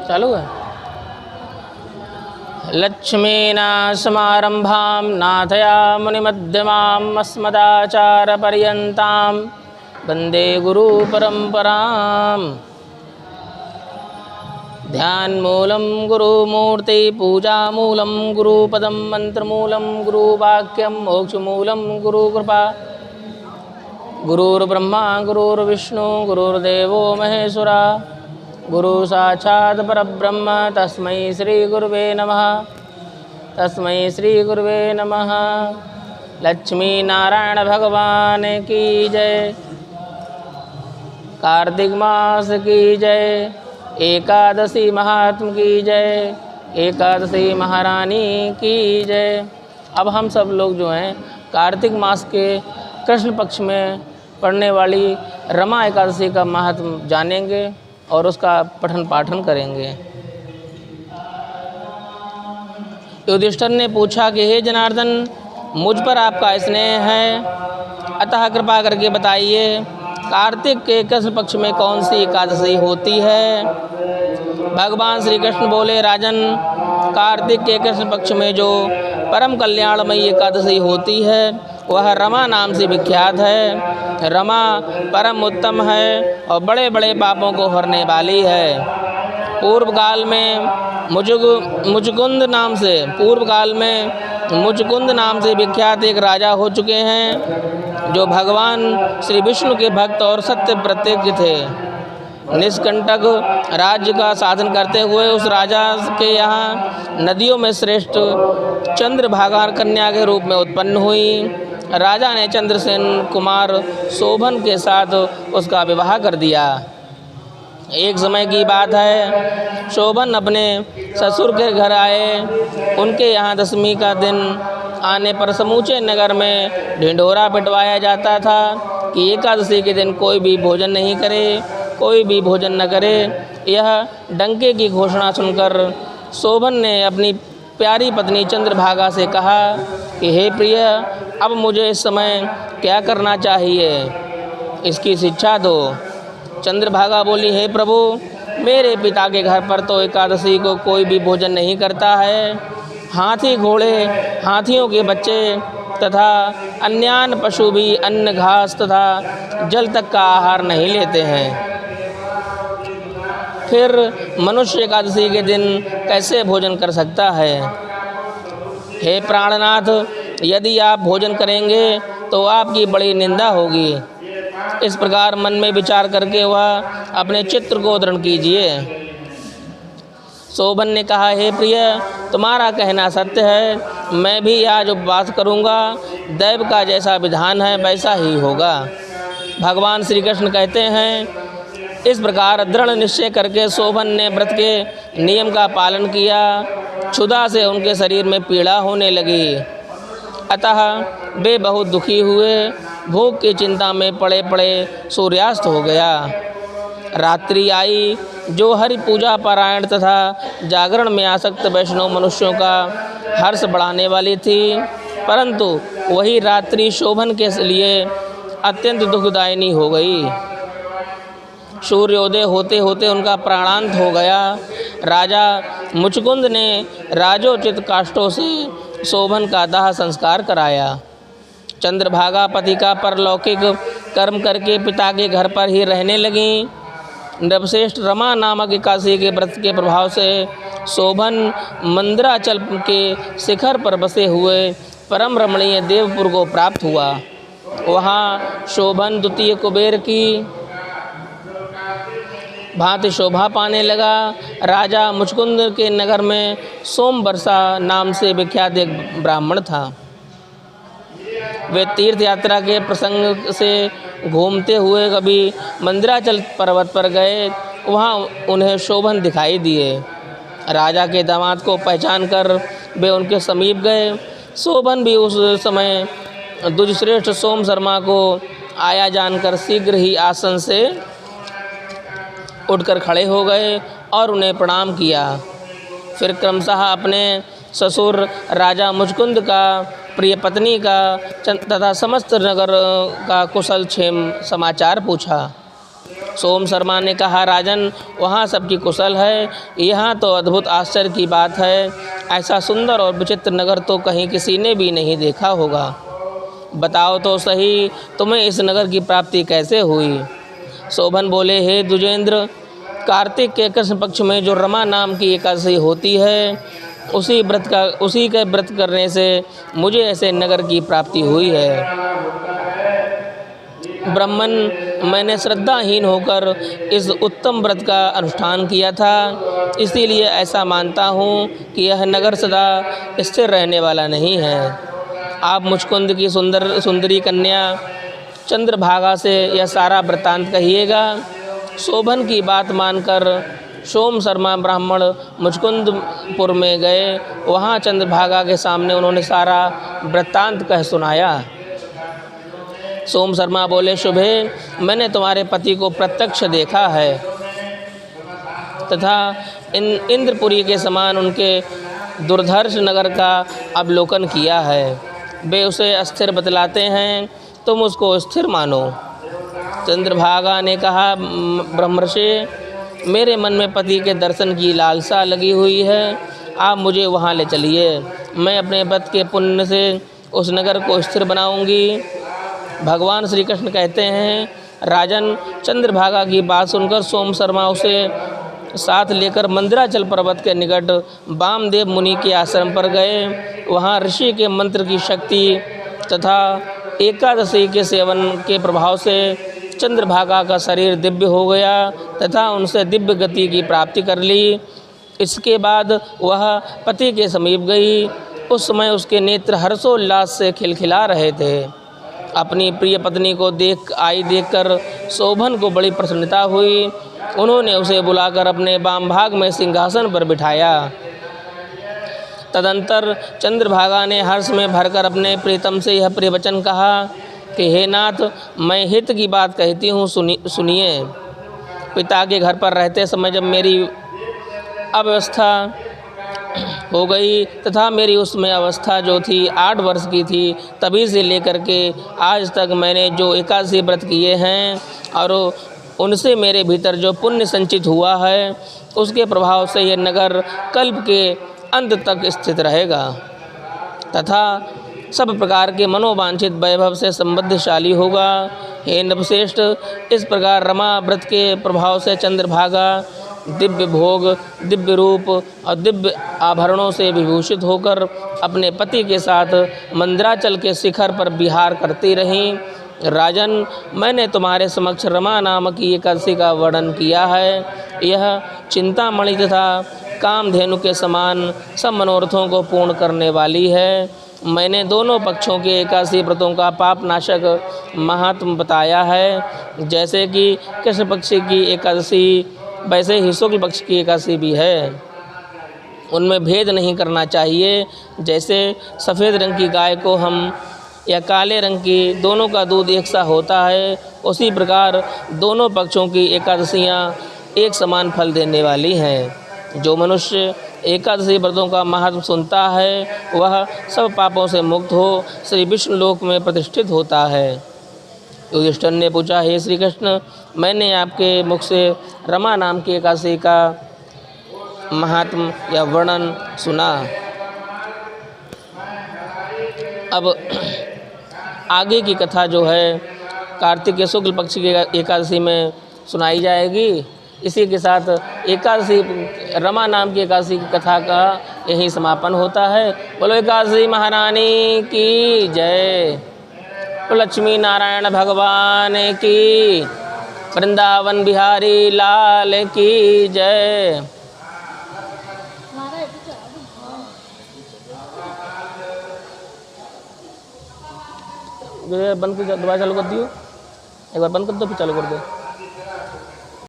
चालू है। लक्ष्मीनाथसमारम्भां नाथयामुनिमध्यमाम् अस्मदाचार्यपर्यन्तां वन्दे गुरुपरम्पराम्। ध्यानमूलं गुरुमूर्ति, पूजामूलं गुरुपदं, मंत्रमूलं गुरुवाक्यं, मोक्षमूलं गुरुकृपा। गुरुर्ब्रह्मा गुरुर्विष्णु गुरुर्देवो महेश्वरा, गुरु साक्षात् परब्रह्म तस्मै श्री गुरुवे नमः। तस्मै श्री गुरुवे नमः। लक्ष्मी नारायण भगवान की जय। कार्तिक मास की जय। एकादशी महात्म की जय। एकादशी महारानी की जय। अब हम सब लोग जो हैं कार्तिक मास के कृष्ण पक्ष में पड़ने वाली रमा एकादशी का महात्म जानेंगे और उसका पठन पाठन करेंगे। युधिष्ठिर ने पूछा कि हे जनार्दन, मुझ पर आपका स्नेह है, अतः कृपा करके बताइए कार्तिक के कृष्ण पक्ष में कौन सी एकादशी होती है। भगवान श्री कृष्ण बोले, राजन, कार्तिक के कृष्ण पक्ष में जो परम कल्याणमयी एकादशी होती है वह रमा नाम से विख्यात है। रमा परम उत्तम है और बड़े बड़े पापों को हरने वाली है। पूर्व काल में मुचकुंद नाम से विख्यात एक राजा हो चुके हैं जो भगवान श्री विष्णु के भक्त और सत्य प्रतिज्ञ थे। निष्कंटक राज्य का साधन करते हुए उस राजा के यहाँ नदियों में श्रेष्ठ चंद्रभागा कन्या के रूप में उत्पन्न हुई। राजा ने चंद्रसेन कुमार शोभन के साथ उसका विवाह कर दिया। एक समय की बात है, शोभन अपने ससुर के घर आए। उनके यहाँ दशमी का दिन आने पर समूचे नगर में ढिंढोरा पिटवाया जाता था कि एकादशी के दिन कोई भी भोजन नहीं करे, कोई भी भोजन न करे। यह डंके की घोषणा सुनकर शोभन ने अपनी प्यारी पत्नी चंद्रभागा से कहा कि हे प्रिय, अब मुझे इस समय क्या करना चाहिए, इसकी शिक्षा दो। चंद्रभागा बोली, हे प्रभु, मेरे पिता के घर पर तो एकादशी को कोई भी भोजन नहीं करता है। हाथी, घोड़े, हाथियों के बच्चे तथा अन्यान्य पशु भी अन्न, घास तथा जल तक का आहार नहीं लेते हैं। फिर मनुष्य एकादशी के दिन कैसे भोजन कर सकता है। हे प्राणनाथ, यदि आप भोजन करेंगे तो आपकी बड़ी निंदा होगी। इस प्रकार मन में विचार करके वह अपने चित्त को दृढ़ कीजिए। शोभन ने कहा, हे प्रिय, तुम्हारा कहना सत्य है। मैं भी आज उपवास करूँगा। दैव का जैसा विधान है वैसा ही होगा। भगवान श्री कृष्ण कहते हैं, इस प्रकार दृढ़ निश्चय करके शोभन ने व्रत के नियम का पालन किया। क्षुधा से उनके शरीर में पीड़ा होने लगी, अतः वे बहुत दुखी हुए। भूख की चिंता में पड़े पड़े सूर्यास्त हो गया। रात्रि आई जो हरि पूजा पारायण तथा जागरण में आसक्त वैष्णव मनुष्यों का हर्ष बढ़ाने वाली थी, परंतु वही रात्रि शोभन के लिए अत्यंत दुखदायिनी हो गई। सूर्योदय होते होते उनका प्राणांत हो गया। राजा मुचकुंद ने राजोचित काष्ठों से शोभन का दाह संस्कार कराया। चंद्रभागा पति का परलौकिक कर्म करके पिता के घर पर ही रहने लगी। नृपश्रेष्ठ रमा नामक एकादशी के व्रत के प्रभाव से शोभन मंदराचल के शिखर पर बसे हुए परम रमणीय देवपुर को प्राप्त हुआ। वहाँ शोभन द्वितीय कुबेर की भांति शोभा पाने लगा। राजा मुचकुंद के नगर में सोमवर्षा नाम से विख्यात एक ब्राह्मण था। वे तीर्थ यात्रा के प्रसंग से घूमते हुए कभी मंदराचल पर्वत पर गए। वहाँ उन्हें शोभन दिखाई दिए। राजा के दामाद को पहचान कर वे उनके समीप गए। शोभन भी उस समय द्विजश्रेष्ठ सोम शर्मा को आया जानकर शीघ्र ही आसन से उठकर खड़े हो गए और उन्हें प्रणाम किया। फिर क्रमशः अपने ससुर राजा मुचकुंद का, प्रिय पत्नी का तथा समस्त नगर का कुशल क्षेम समाचार पूछा। सोम शर्मा ने कहा, राजन, वहाँ सबकी कुशल है, यहाँ तो अद्भुत आश्चर्य की बात है। ऐसा सुंदर और विचित्र नगर तो कहीं किसी ने भी नहीं देखा होगा। बताओ तो सही, तुम्हें इस नगर की प्राप्ति कैसे हुई? शोभन बोले, हे द्विजेंद्र, कार्तिक के कृष्ण पक्ष में जो रमा नाम की एकादशी होती है, उसी के व्रत करने से मुझे ऐसे नगर की प्राप्ति हुई है। ब्राह्मण, मैंने श्रद्धाहीन होकर इस उत्तम व्रत का अनुष्ठान किया था, इसीलिए ऐसा मानता हूँ कि यह नगर सदा स्थिर रहने वाला नहीं है। आप मुचकुंद की सुंदरी कन्या चंद्रभागा से यह सारा वृत्तांत कहिएगा। शोभन की बात मानकर सोम शर्मा ब्राह्मण मुचकुंदपुर में गए। वहाँ चंद्रभागा के सामने उन्होंने सारा वृत्तांत कह सुनाया। सोम शर्मा बोले, शुभे, मैंने तुम्हारे पति को प्रत्यक्ष देखा है तथा इंद्रपुरी के समान उनके दुर्धर्ष नगर का अवलोकन किया है। वे उसे अस्थिर बतलाते हैं, तुम उसको स्थिर मानो। चंद्रभागा ने कहा, ब्रह्मर्षि, मेरे मन में पति के दर्शन की लालसा लगी हुई है, आप मुझे वहाँ ले चलिए। मैं अपने व्रत के पुण्य से उस नगर को स्थिर बनाऊंगी। भगवान श्री कृष्ण कहते हैं, राजन, चंद्रभागा की बात सुनकर सोम शर्मा उसे साथ लेकर मंदिराचल पर्वत के निकट वामदेव मुनि के आश्रम पर गए। वहाँ ऋषि के मंत्र की शक्ति तथा एकादशी के सेवन के प्रभाव से चंद्रभागा का शरीर दिव्य हो गया तथा उनसे दिव्य गति की प्राप्ति कर ली। इसके बाद वह पति के समीप गई। उस समय उसके नेत्र हर्षोल्लास से खिलखिला रहे थे। अपनी प्रिय पत्नी को देखकर शोभन को बड़ी प्रसन्नता हुई। उन्होंने उसे बुलाकर अपने वाम भाग में सिंहासन पर बिठाया। तदंतर चंद्रभागा ने हर्ष में भरकर अपने प्रीतम से यह प्रिय वचन कहा कि हे नाथ, मैं हित की बात कहती हूँ, सुनिए। पिता के घर पर रहते समय जब मेरी अव्यवस्था हो गई तथा मेरी उसमें अवस्था जो थी 8 वर्ष की थी, तभी से लेकर के आज तक मैंने जो एकादशी व्रत किए हैं और उनसे मेरे भीतर जो पुण्य संचित हुआ है, उसके प्रभाव से यह नगर कल्प के अंत तक स्थित रहेगा तथा सब प्रकार के मनोवांछित वैभव से समृद्धशाली होगा। हे नृपश्रेष्ठ, इस प्रकार रमा व्रत के प्रभाव से चंद्रभागा दिव्य भोग, दिव्य रूप और दिव्य आभरणों से विभूषित होकर अपने पति के साथ मंदिराचल के शिखर पर विहार करती रहीं। राजन, मैंने तुम्हारे समक्ष रमा नामक की एकादशी का वर्णन किया है। यह चिंतामणि तथा कामधेनु के समान सब मनोरथों को पूर्ण करने वाली है। मैंने दोनों पक्षों के एकादशी व्रतों का पापनाशक महात्म बताया है। जैसे कि कृष्ण पक्ष की एकादशी, वैसे ही शुक्ल पक्ष की एकादशी भी है। उनमें भेद नहीं करना चाहिए। जैसे सफ़ेद रंग की गाय को हम या काले रंग की, दोनों का दूध एक सा होता है, उसी प्रकार दोनों पक्षों की एकादशियाँ एक समान फल देने वाली हैं। जो मनुष्य एकादशी व्रतों का महत्व सुनता है, वह सब पापों से मुक्त हो श्री विष्णु लोक में प्रतिष्ठित होता है। युधिष्ठिर ने पूछा, हे श्री कृष्ण, मैंने आपके मुख से रमा नाम की एकादशी का महात्म या वर्णन सुना। अब आगे की कथा जो है कार्तिक के शुक्ल पक्ष की एकादशी में सुनाई जाएगी। इसी के साथ एकादशी, रमा नाम की एकादशी की कथा का यही समापन होता है। बोलो एकादशी महारानी की जय। लक्ष्मी नारायण भगवान की, वृंदावन बिहारी लाल की जय। बंद कर, दोबारा चालू कर दियो, एक बार बंद कर दो फिर चालू कर दो।